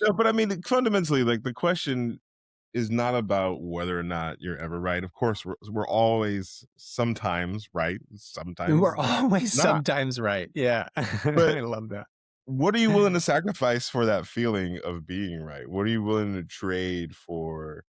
No, but I mean, fundamentally, like the question is not about whether or not you're ever right. Of course, we're always sometimes right, We're sometimes always not. sometimes right. Yeah. But I love that. what are you willing to sacrifice for that feeling of being right? What are you willing to trade for,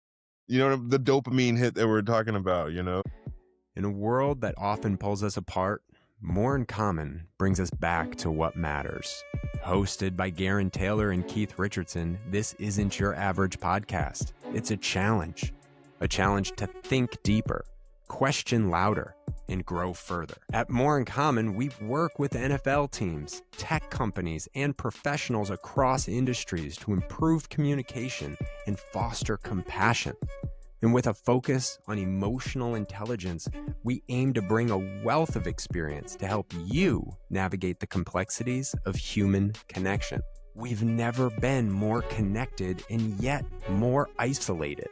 the dopamine hit that we're talking about? In a world that often pulls us apart, More in Common brings us back to what matters. Hosted by Gerren Taylor and Keith Richardson, this isn't your average podcast. It's a challenge to think deeper, question louder, and grow further. At More in Common, we work with NFL teams, tech companies, and professionals across industries to improve communication and foster compassion. And with a focus on emotional intelligence, we aim to bring a wealth of experience to help you navigate the complexities of human connection. We've never been more connected and yet more isolated.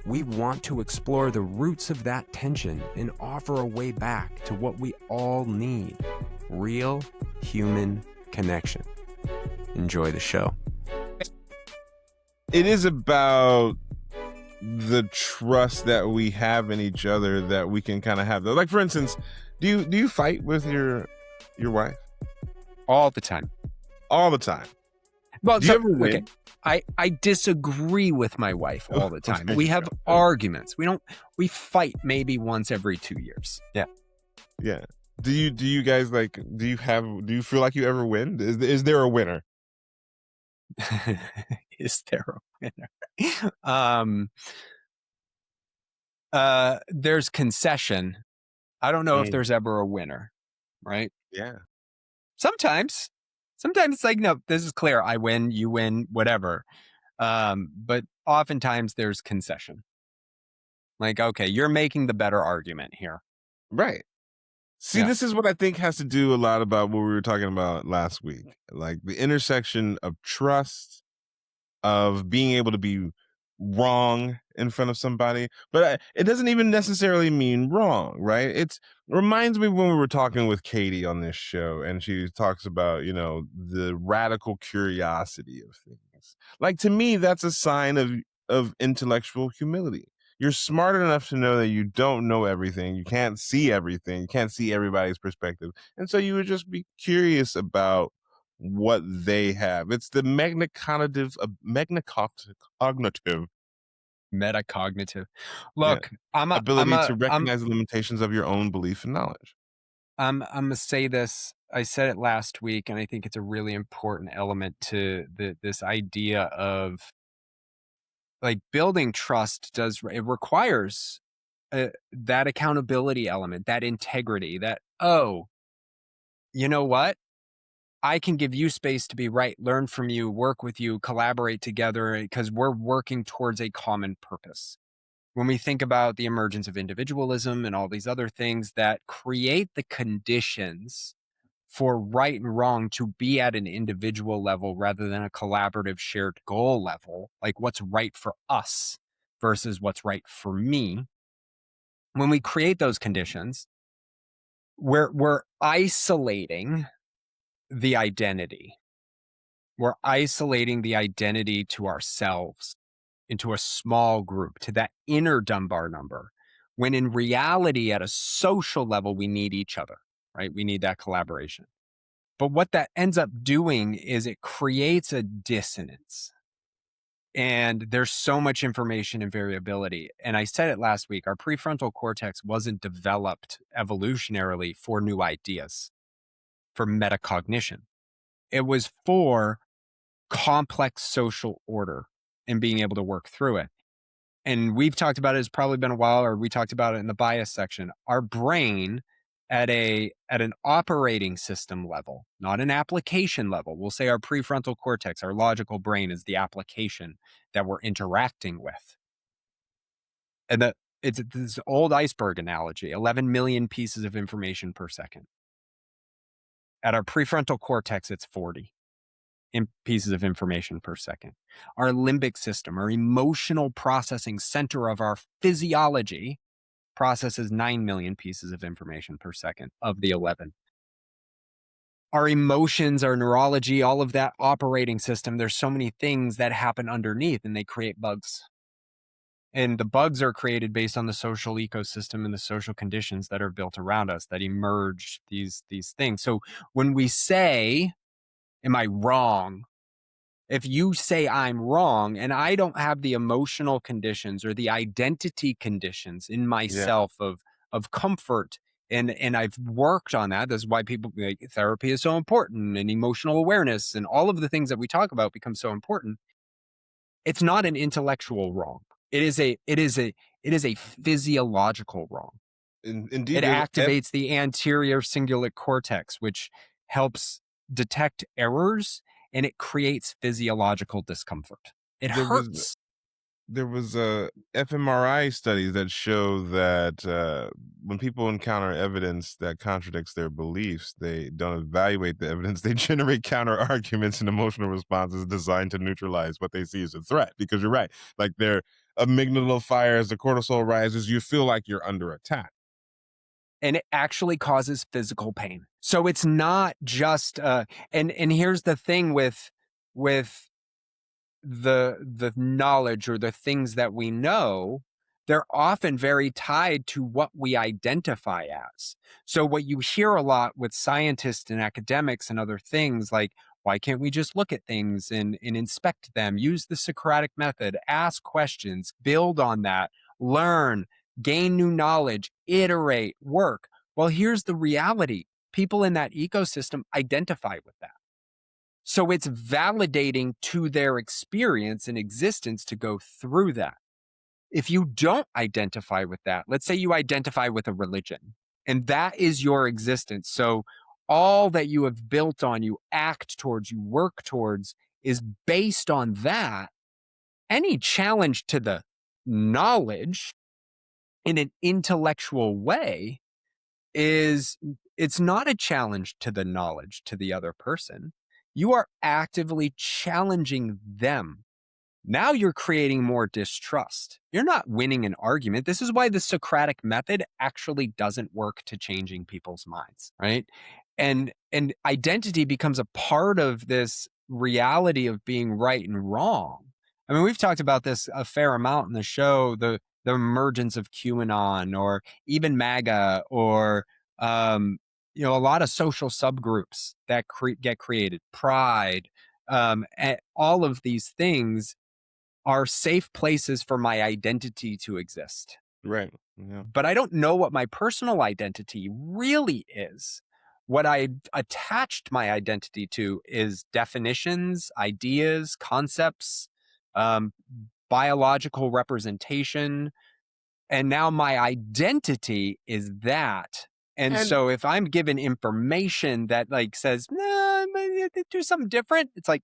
We want to explore the roots of that tension and offer a way back to what we all need: real human connection. Enjoy the show. It is about the trust that we have in each other that we can kind of have. Like, for instance, do you fight with your wife All the time. all the time? Well, Do you ever win? okay. I disagree with my wife all the time. Okay, We have yeah. arguments. We fight maybe once every 2 years. Yeah. Yeah. Do you guys do you feel like you ever win? Is there a winner? Is there a winner? There's concession. I don't know if there's ever a winner, right? Yeah. Sometimes it's like, no, this is clear. I win, you win, whatever. But oftentimes there's concession. Like, okay, you're making the better argument here. Right. See, Yeah. this is what I think has to do a lot about what we were talking about last week. Like the intersection of trust, of being able to be wrong in front of somebody, but it doesn't even necessarily mean wrong, right? It reminds me when we were talking with Katie on this show, and she talks about the radical curiosity of things. Like, to me, that's a sign of intellectual humility. You're smart enough to know that you don't know everything, you can't see everything, you can't see everybody's perspective, and so you would just be curious about what they have. It's the Metacognitive. yeah, Look, ability to recognize the limitations of your own belief and knowledge. I'm gonna say this. I said it last week, and I think it's a really important element to this idea of like building trust. It requires that accountability element, that integrity, that, oh, you know what? I can give you space to be right, learn from you, work with you, collaborate together because we're working towards a common purpose. When we think about the emergence of individualism and all these other things that create the conditions for right and wrong to be at an individual level rather than a collaborative shared goal level, like what's right for us versus what's right for me. When we create those conditions, we're isolating the identity. We're isolating the identity to ourselves into a small group, to that inner Dunbar number, when in reality, at a social level, we need each other, right? We need that collaboration. But what that ends up doing is it creates a dissonance. And there's so much information and variability. And I said it last week, our prefrontal cortex wasn't developed evolutionarily for new ideas, for metacognition. It was for complex social order and being able to work through it. And we've talked about it, it's probably been a while, or we talked about it in the bias section. Our brain at an operating system level, not an application level. We'll say our prefrontal cortex, our logical brain, is the application that we're interacting with. And it's this old iceberg analogy, 11 million pieces of information per second. At our prefrontal cortex, it's 40 pieces of information per second. Our limbic system, our emotional processing center of our physiology, processes 9 million pieces of information per second of the 11. our emotions, our neurology, all of that operating system, there's so many things that happen underneath and they create bugs. And the bugs are created based on the social ecosystem and the social conditions that are built around us that emerge these things. So when we say, am I wrong? If you say I'm wrong and I don't have the emotional conditions or the identity conditions in Yeah. myself of comfort, and I've worked on that. That's why people like therapy is so important, and emotional awareness and all of the things that we talk about become so important. It's not an intellectual wrong. It is a physiological wrong. Indeed, It activates the anterior cingulate cortex, which helps detect errors, and it creates physiological discomfort. It there was hurts. there was fMRI studies that show that when people encounter evidence that contradicts their beliefs, they don't evaluate the evidence. They generate counter arguments and emotional responses designed to neutralize what they see as a threat. Because you're right, like their amygdala fires, the cortisol rises, you feel like you're under attack. And it actually causes physical pain. So it's not just and here's the thing with the knowledge or the things that we know, they're often very tied to what we identify as. So what you hear a lot with scientists and academics and other things like, why can't we just look at things and inspect them, use the Socratic method, ask questions, build on that, learn, gain new knowledge, iterate, work. Well, here's the reality. People in that ecosystem identify with that. So it's validating to their experience and existence to go through that. If you don't identify with that, let's say you identify with a religion and that is your existence. So all that you have built on, you act towards, you work towards is based on that. Any challenge to the knowledge in an intellectual way is it's not a challenge to the knowledge to the other person. You are actively challenging them. Now you're creating more distrust. You're not winning an argument. This is why the Socratic method actually doesn't work to changing people's minds, right? And identity becomes a part of this reality of being right and wrong. I mean, we've talked about this a fair amount in the show, the emergence of QAnon or even MAGA or a lot of social subgroups that get created, pride, all of these things are safe places for my identity to exist. Right. Yeah. But I don't know what my personal identity really is. What I attached my identity to is definitions, ideas, concepts, um, biological representation. And now my identity is that. And And so if I'm given information that like says, nah, do something different, it's like,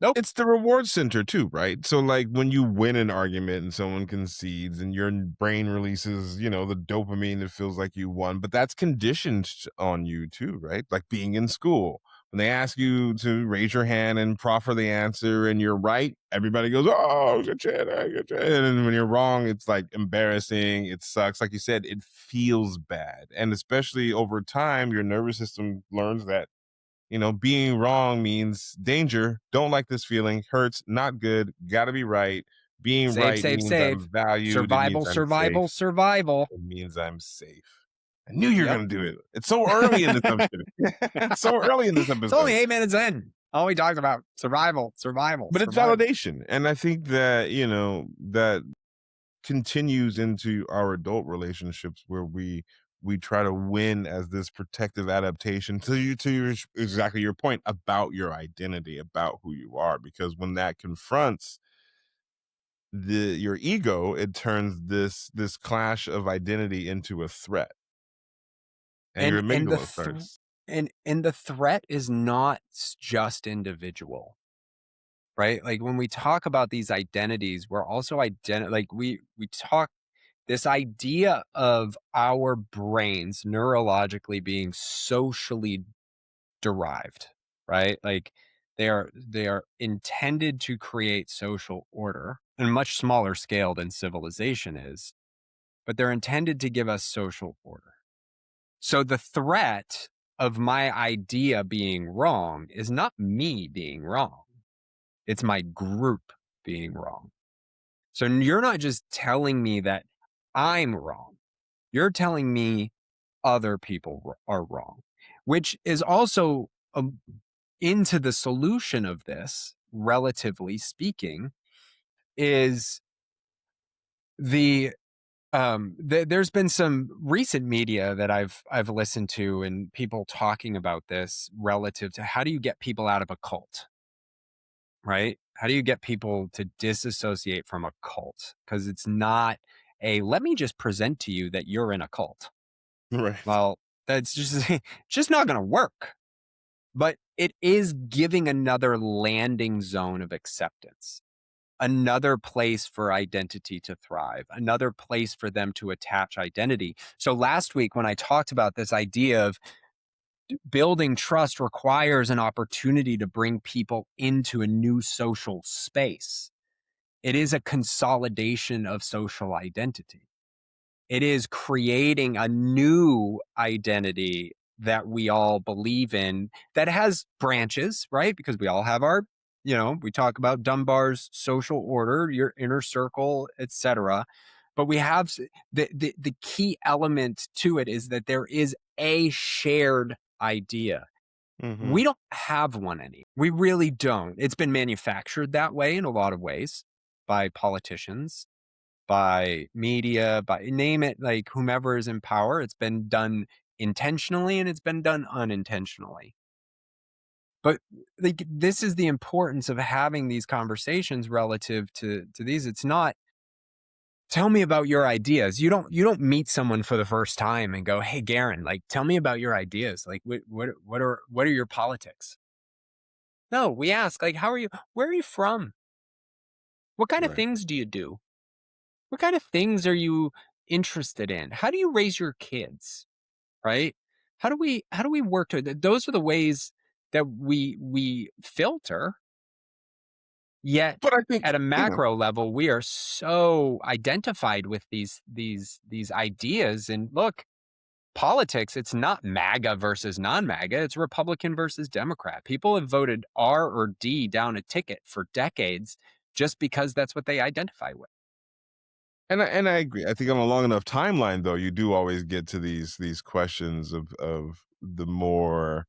nope. it's the reward center too, right? So like when you win an argument and someone concedes and your brain releases, the dopamine that feels like you won, but that's conditioned on you too, right? Like being in school. When they ask you to raise your hand and proffer the answer and you're right, everybody goes, "Oh, good shit, good shit." And when you're wrong, it's like embarrassing. It sucks. Like you said, it feels bad. And especially over time, your nervous system learns that being wrong means danger. Don't like this feeling. Hurts. Not good. Gotta be right. Being Save, right save, means save. I'm valued. It Survival, means I'm safe. survival, survival. It means I'm safe. I knew you were Yep. going to do it. It's so early in this episode. It's so early in this It's only episode. 8 minutes in. All we talked about survival, survival. But it's survival. validation. And I think that, that continues into our adult relationships where we try to win as this protective adaptation to your exactly your point about your identity, about who you are, because when that confronts your ego, it turns this clash of identity into a threat, and your And amygdala starts. the threat is not just individual, right? Like when we talk about these identities, we're also like we talk this idea of our brains neurologically being socially derived, right? Like they are intended to create social order in a much smaller scale than civilization is, but they're intended to give us social order. So the threat of my idea being wrong is not me being wrong. It's my group being wrong. So you're not just telling me that I'm wrong. You're telling me other people are wrong, which is also into the solution of this, relatively speaking, is the there's been some recent media that I've listened to and people talking about this relative to how do you get people out of a cult, right? How do you get people to disassociate from a cult? Because it's not a let me just present to you that you're in a cult. Right. Well, that's just just not going to work. But it is giving another landing zone of acceptance, another place for identity to thrive, another place for them to attach identity. So last week, when I talked about this idea of building trust requires an opportunity to bring people into a new social space, it is a consolidation of social identity. It is creating a new identity that we all believe in that has branches, right? Because we all have our, we talk about Dunbar's social order, your inner circle, etc. But we have the key element to it is that there is a shared idea. Mm-hmm. We don't have one any. We really don't. It's been manufactured that way in a lot of ways by politicians, by media, by name it, like whomever is in power. It's been done intentionally and it's been done unintentionally. But like this is the importance of having these conversations relative to these. It's not tell me about your ideas. You don't meet someone for the first time and go, "Hey Gerren, like tell me about your ideas. Like what are your politics?" No, we ask like, "How are you? Where are you from? What kind of Right. things do you do? What kind of things are you interested in? How do you raise your kids?" Right? How do we work to those are the ways that we filter, yet But I think, at a macro level, we are so identified with these ideas. And look, politics, it's not MAGA versus non-MAGA, it's Republican versus Democrat. People have voted R or D down a ticket for decades just because that's what they identify with. and I agree. I think on a long enough timeline, though, you do always get to these questions of the more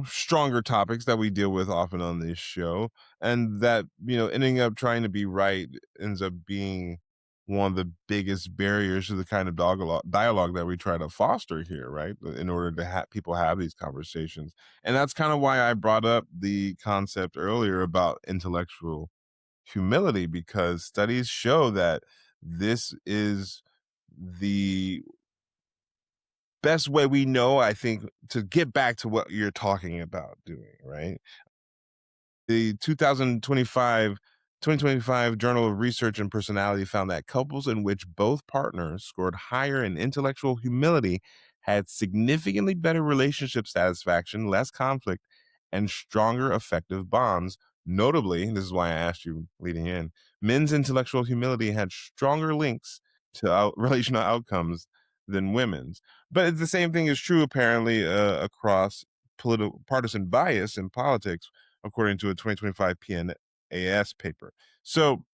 stronger topics that we deal with often on this show, and that ending up trying to be right ends up being one of the biggest barriers to the kind of dialogue that we try to foster here, right? In order to have people have these conversations, and that's kind of why I brought up the concept earlier about intellectual humility, because studies show that this is the best way we know, I think, to get back to what you're talking about doing, right? The 2025 Journal of Research and Personality found that couples in which both partners scored higher in intellectual humility had significantly better relationship satisfaction, less conflict, and stronger affective bonds. Notably, this is why I asked you leading in, men's intellectual humility had stronger links to relational outcomes than women's. But the same thing is true, apparently, across political partisan bias in politics, according to a 2025 PNAS paper. So,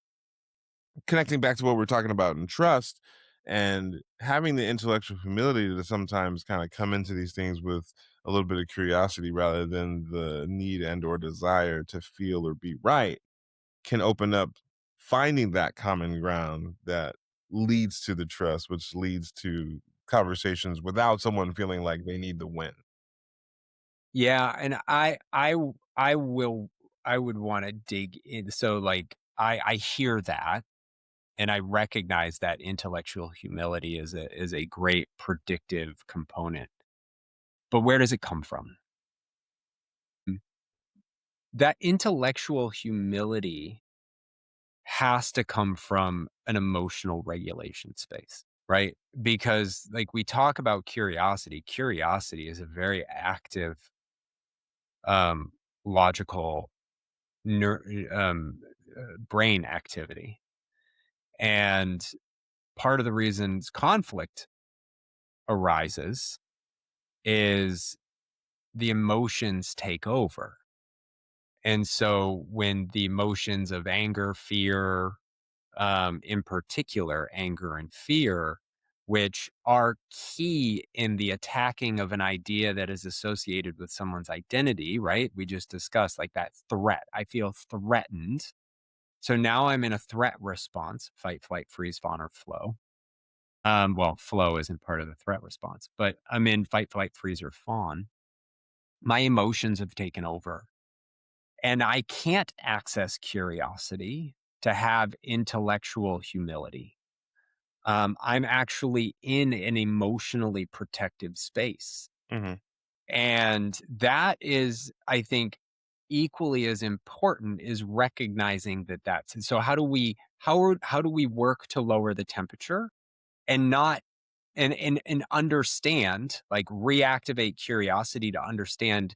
connecting back to what we're talking about in trust and having the intellectual humility to sometimes kind of come into these things with a little bit of curiosity rather than the need and or desire to feel or be right can open up finding that common ground that leads to the trust, which leads to conversations without someone feeling like they need the win. Yeah, and I would want to dig in. So like I hear that and I recognize that intellectual humility is a great predictive component. But where does it come from? Mm. That intellectual humility has to come from an emotional regulation space, right? Because like we talk about curiosity, curiosity is a very active um logical neur- um, brain activity. And part of the reasons conflict arises is the emotions take over. And so when the emotions of anger, fear, in particular, anger and fear, which are key in the attacking of an idea that is associated with someone's identity, right? We just discussed like that threat. I feel threatened. So now I'm in a threat response: fight, flight, freeze, fawn, or flow. Well, flow isn't part of the threat response, but I'm in fight, flight, freeze, or fawn. My emotions have taken over. And I can't access curiosity to have intellectual humility. I'm actually in an emotionally protective space. Mhm. And that is, I think, equally as important is recognizing that that's. And so how do we work to lower the temperature and not and understand, like reactivate curiosity to understand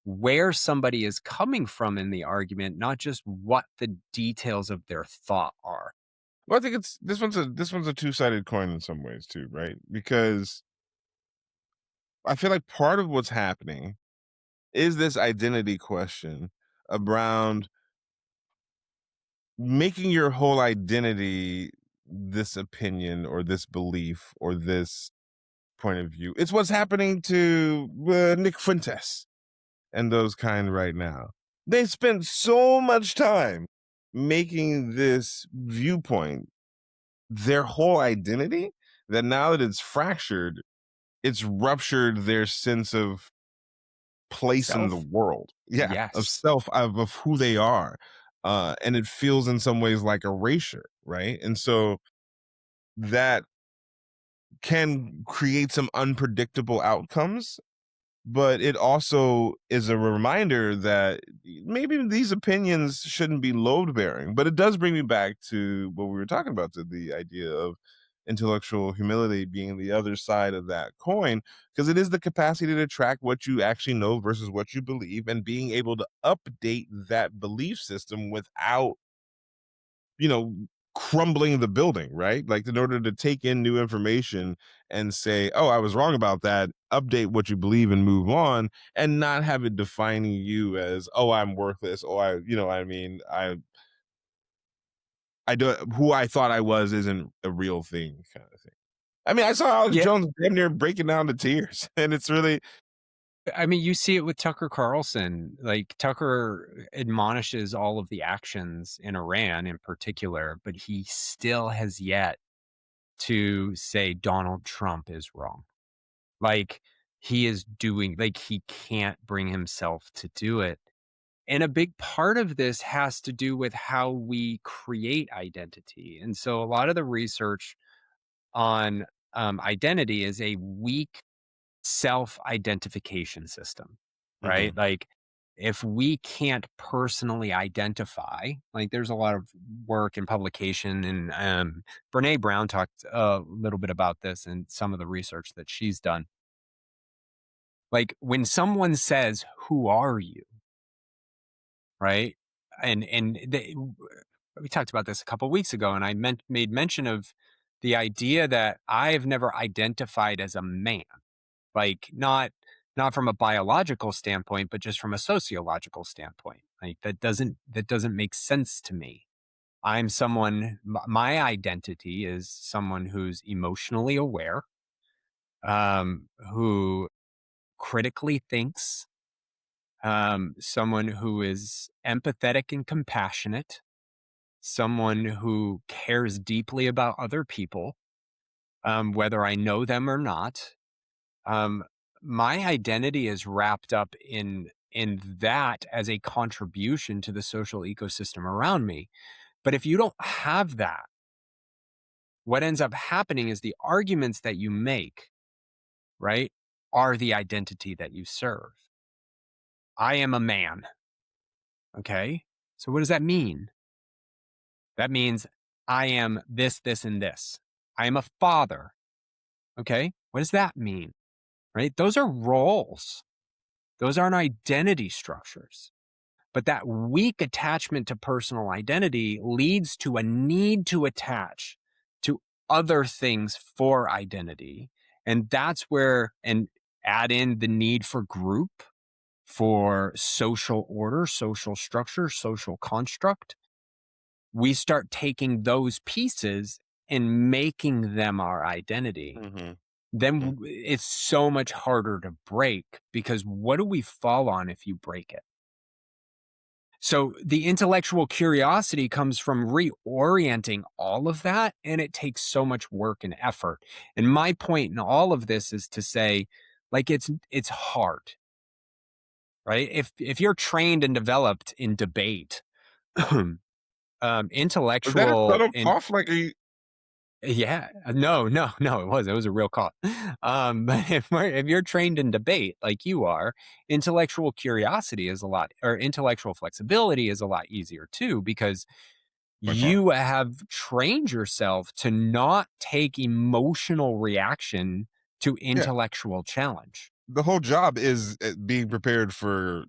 where somebody is coming from in the argument, not just what the details of their thought are. Well, I think it's this one's a two-sided coin in some ways too, right? Because I feel like part of what's happening is this identity question around making your whole identity this opinion or this belief or this point of view. It's what's happening to Nick Fuentes and those kind right now. They spent so much time making this viewpoint their whole identity that now that it's fractured, it's ruptured their sense of place in the Self? world. Yeah, of Yes. self, of who they are. And it feels in some ways like erasure, right? And so that can create some unpredictable outcomes, but it also is a reminder that maybe these opinions shouldn't be load bearing. But it does bring me back to what we were talking about, to the idea of intellectual humility being the other side of that coin, because it is the capacity to track what you actually know versus what you believe, and being able to update that belief system without, you know, crumbling the building, right? Like, in order to take in new information and say, oh, I was wrong about that, update what you believe and move on, and not have it defining you as, oh, I'm worthless. Oh, I do, who I thought I was isn't a real thing, kind of thing. I mean, I saw Alex Yeah. Jones damn near breaking down to tears, and it's really, I mean, you see it with Tucker Carlson. Like Tucker admonishes all of the actions in Iran in particular, but he still has yet to say Donald Trump is wrong. Like he is doing, like he can't bring himself to do it. And a big part of this has to do with how we create identity. And so a lot of the research on identity is a weak self identification system, right? mhm. Like, if we can't personally identify, like, there's a lot of work and publication, and Brene Brown talked a little bit about this and some of the research that she's done. Like, when someone says, "Who are you?" Right? We talked about this a couple weeks ago, and I made mention of the idea that I've never identified as a man, like not from a biological standpoint, but just from a sociological standpoint. Like that doesn't make sense to me. I'm someone. My identity is someone who's emotionally aware, who critically thinks, someone who is empathetic and compassionate, someone who cares deeply about other people, whether I know them or not. Um, my identity is wrapped up in that as a contribution to the social ecosystem around me. But if you don't have that, what ends up happening is the arguments that you make, right, are the identity that you serve. I am a man. Okay. So what does that mean? That means I am this, this, and this. I am a father. Okay. What does that mean? Right? Those are roles. Those aren't identity structures. But that weak attachment to personal identity leads to a need to attach to other things for identity. And that's where, and add in the need for group, for social order, social structure, social construct, we start taking those pieces and making them our identity. Mm-hmm. Then Mm-hmm. it's so much harder to break, because what do we fall on if you break it? So the intellectual curiosity comes from reorienting all of that, and it takes so much work and effort. And my point in all of this is to say, like, it's hard, right? If you're trained and developed in debate, Was that a intellectual subtle and cough? Like, are you? yeah, no, it was a real call. But if you're trained in debate like you are, intellectual curiosity is a lot, or intellectual flexibility is a lot easier too, because By far. you have trained yourself to not take emotional reaction to Yeah. intellectual challenge. The whole job is being prepared for,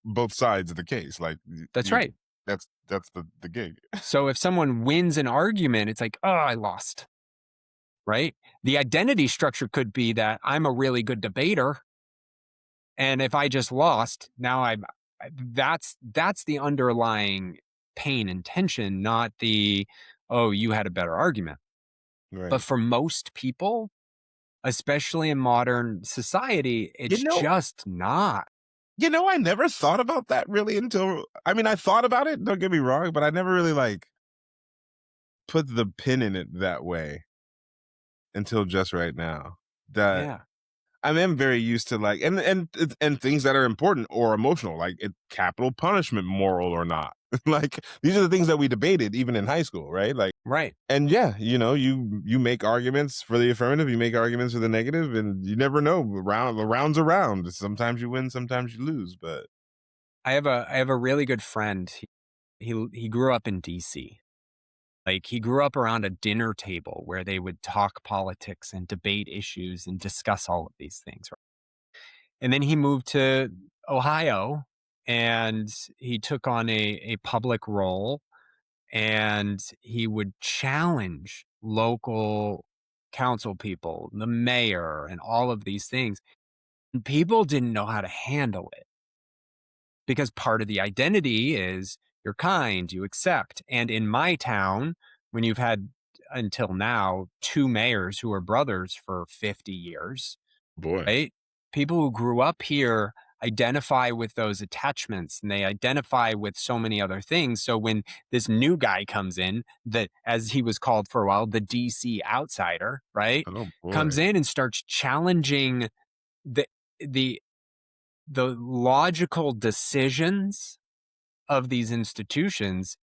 both sides of the case. Like, That's right. that's the gig. So if someone wins an argument, it's like, oh, I lost, right? The identity structure could be that I'm a really good debater, and if I just lost, now that's the underlying pain and tension, not the, oh, you had a better argument. But Right. for most people, especially in modern society, You it's know, just not. I never thought about that really until, I mean, I thought about it, don't get me wrong, but I never really like put the pin in it that way until just right now. That Yeah. I am very used to, like, and things that are important or emotional, like capital punishment, moral or not. Like, these are the things that we debated even in high school, right? Like, Right. and yeah, you make arguments for the affirmative, you make arguments for the negative, and you never know. The rounds around. Sometimes you win, sometimes you lose. But I have a really good friend. He grew up in DC. Like, he grew up around a dinner table where they would talk politics and debate issues and discuss all of these things. Right? And then he moved to Ohio, and he took on a public role, and he would challenge local council people, the mayor, and all of these things. And people didn't know how to handle it, because part of the identity is you're kind, you accept. And in my town, when you've had until now two mayors who are brothers for 50 years, boy, right? People who grew up here identify with those attachments, and they identify with so many other things. So when this new guy comes in, that, as he was called for a while, the DC outsider, right? oh Comes boy, in and starts challenging the the the logical decisions of these institutions,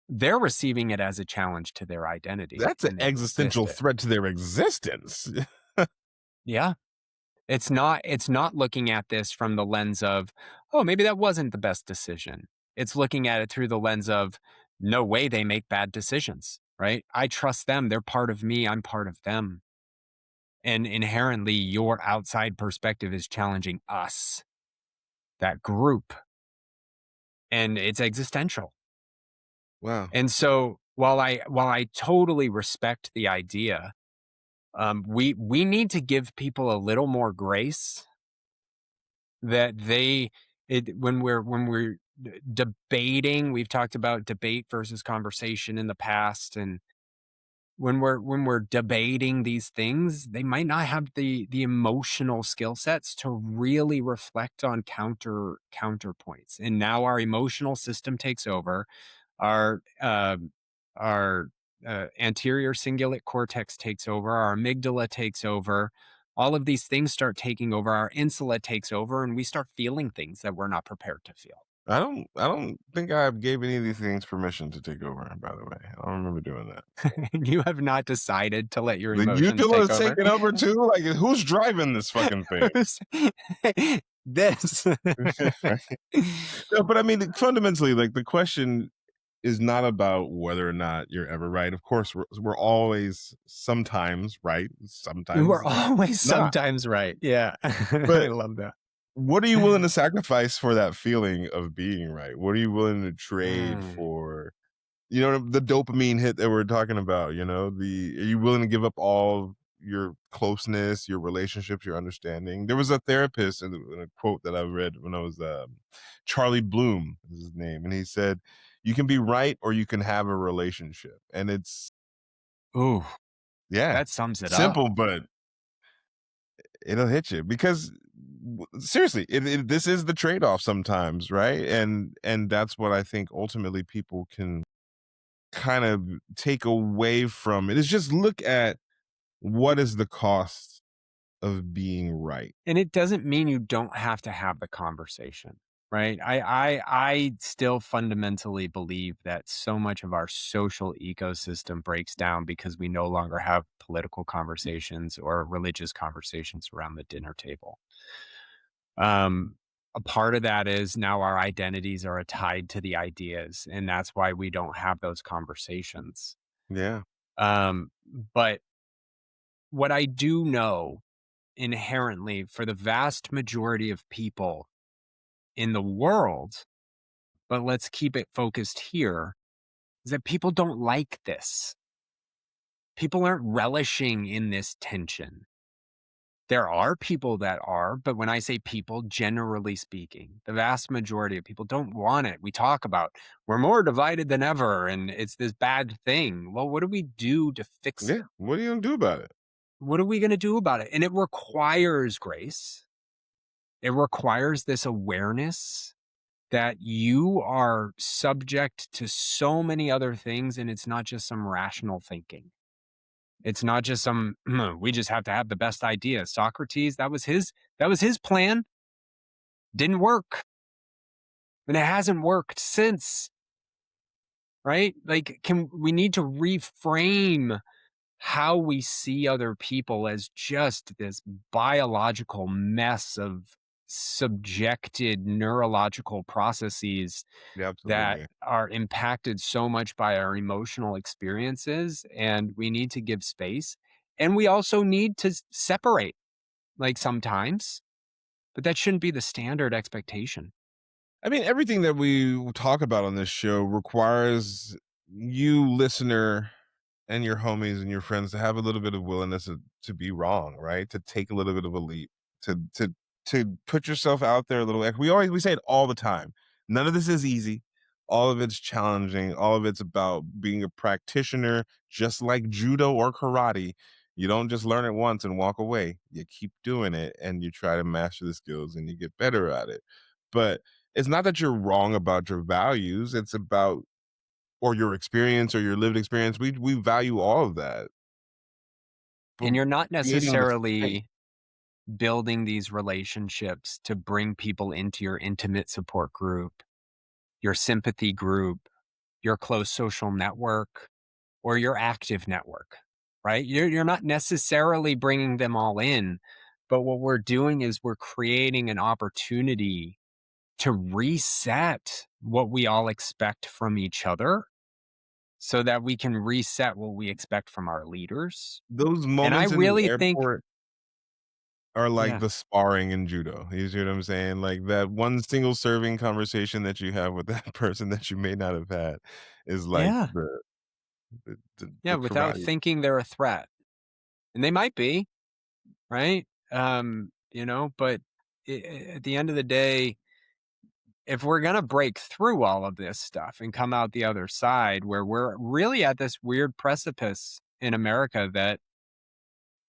they're receiving it as a challenge to their identity, that's an and they resist existential it. threat to their existence. Yeah. It's not looking at this from the lens of, oh, maybe that wasn't the best decision. It's looking at it through the lens of, no way they make bad decisions, right? I trust them. They're part of me. I'm part of them. And inherently, your outside perspective is challenging us, that group, and it's existential. Wow. And so while I totally respect the idea, we need to give people a little more grace, that when we're debating. We've talked about debate versus conversation in the past, and when we're debating these things, they might not have the emotional skill sets to really reflect on counterpoints. And now our emotional system takes over. Our um our anterior cingulate cortex takes over, our amygdala takes over, all of these things start taking over, our insula takes over, and we start feeling things that we're not prepared to feel. I don't think I gave any of these things permission to take over, by the way. I don't remember doing that. You have not decided to let your The emotions uvula take is over. taking over too? Like, who's driving this fucking thing? This. No, but I mean, fundamentally, like, the question is not about whether or not you're ever right. Of course, we're always sometimes right, We're sometimes always not. sometimes right. Yeah. I But love that. what are you willing to sacrifice for that feeling of being right? What are you willing to trade Mm. for, the dopamine hit that we're talking about? Are you willing to give up all your closeness, your relationships, your understanding. There was a therapist in a quote that I read when I was Charlie Bloom is his name, and he said, "You can be right or you can have a relationship," and it's Ooh, yeah, that sums it up. simple, but it'll hit you because seriously, this is the trade-off sometimes, right? And that's what I think ultimately people can kind of take away from it is just look at what is the cost of being right. And it doesn't mean you don't have to have the conversation, right? I still fundamentally believe that so much of our social ecosystem breaks down because we no longer have political conversations or religious conversations around the dinner table. Um, a part of that is now our identities are tied to the ideas, and that's why we don't have those conversations. Yeah. Um, but what I do know inherently for the vast majority of people in the world, but let's keep it focused here, is that people don't like this. People aren't relishing in this tension. There are people that are, but when I say people, generally speaking, the vast majority of people don't want it. We talk about we're more divided than ever and it's this bad thing. Well, what do we do to fix it? Yeah. What are you gonna do about it? What are we going to do about it? And it requires grace. It requires this awareness that you are subject to so many other things and it's not just some rational thinking. It's not just some we just have to have the best idea. Socrates, that was his plan. Didn't work. And it hasn't worked since, right? Like we need to reframe how we see other people as just this biological mess of subjected neurological processes Yeah, that absolutely. are impacted so much by our emotional experiences, and we need to give space. And we also need to separate, like sometimes, but that shouldn't be the standard expectation. I mean, everything that we talk about on this show requires you, listener, and your homies and your friends to have a little bit of willingness to be wrong, right? To take a little bit of a leap, to to to put yourself out there a little. Like we say it all the time. None of this is easy. All of it's challenging. All of it's about being a practitioner, just like judo or karate. You don't just learn it once and walk away. You keep doing it and you try to master the skills and you get better at it. But it's not that you're wrong about your values. It's about or your experience or your lived experience. We value all of that. But And you're not creating a mistake. necessarily building these relationships to bring people into your intimate support group, your sympathy group, your close social network, or your active network, right? You're not necessarily bringing them all in, but what we're doing is we're creating an opportunity to reset what we all expect from each other so that we can reset what we expect from our leaders. Those And I moments in the really think, airport are like yeah, the sparring in judo. You see what I'm saying? Like that one single serving conversation that you have with that person that you may not have had is like yeah, yeah, the without karate. thinking they're a threat. And they might be, right? But at the end of the day, if we're going to break through all of this stuff and come out the other side where we're really at this weird precipice in America that,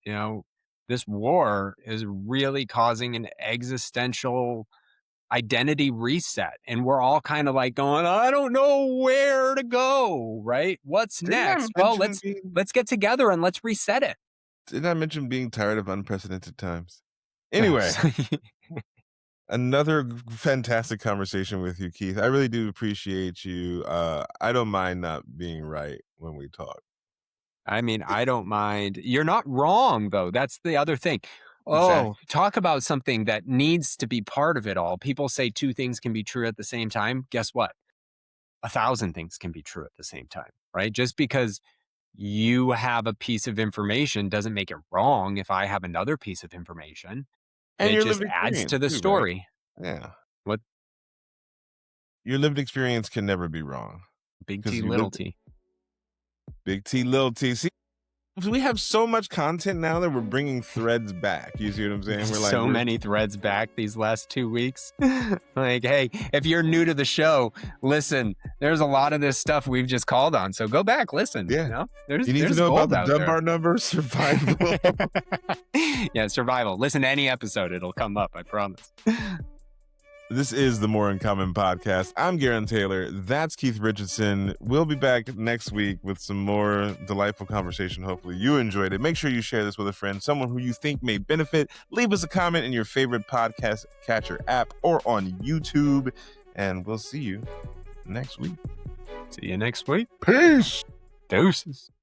you know, this war is really causing an existential identity reset. And we're all kind of like going, I don't know where to go, right? What's Didn't I next? Well, mention let's being let's get together and let's reset it. didn't I mention being tired of unprecedented times? Anyway, Yes. another fantastic conversation with you, Keith. I really do appreciate you. I don't mind not being right when we talk. I mean, I don't mind. You're not wrong, though. That's the other thing. Oh, Exactly. talk about something that needs to be part of it all. People say two things can be true at the same time. Guess what? 1,000 things can be true at the same time, right? Just because you have a piece of information doesn't make it wrong if I have another piece of information. And It your just lived adds experience to the too, right? story. Yeah. What Your lived experience can never be wrong big because T, you little lived t. big T, little T. See, we have so much content now that we're bringing threads back. You see what I'm saying? We're like, so many threads back these last 2 weeks. Like, hey, if you're new to the show, listen, there's a lot of this stuff we've just called on. So go back, listen. Yeah. You know? You need to know about the Dunbar number, survival. Yeah, survival. Listen to any episode. It'll come up, I promise. This is the More in Common podcast. I'm Gerren Taylor. That's Keith Richardson. We'll be back next week with some more delightful conversation. Hopefully you enjoyed it. Make sure you share this with a friend, someone who you think may benefit. Leave us a comment in your favorite podcast catcher app or on YouTube. And we'll see you next week. See you next week. Peace. Deuces.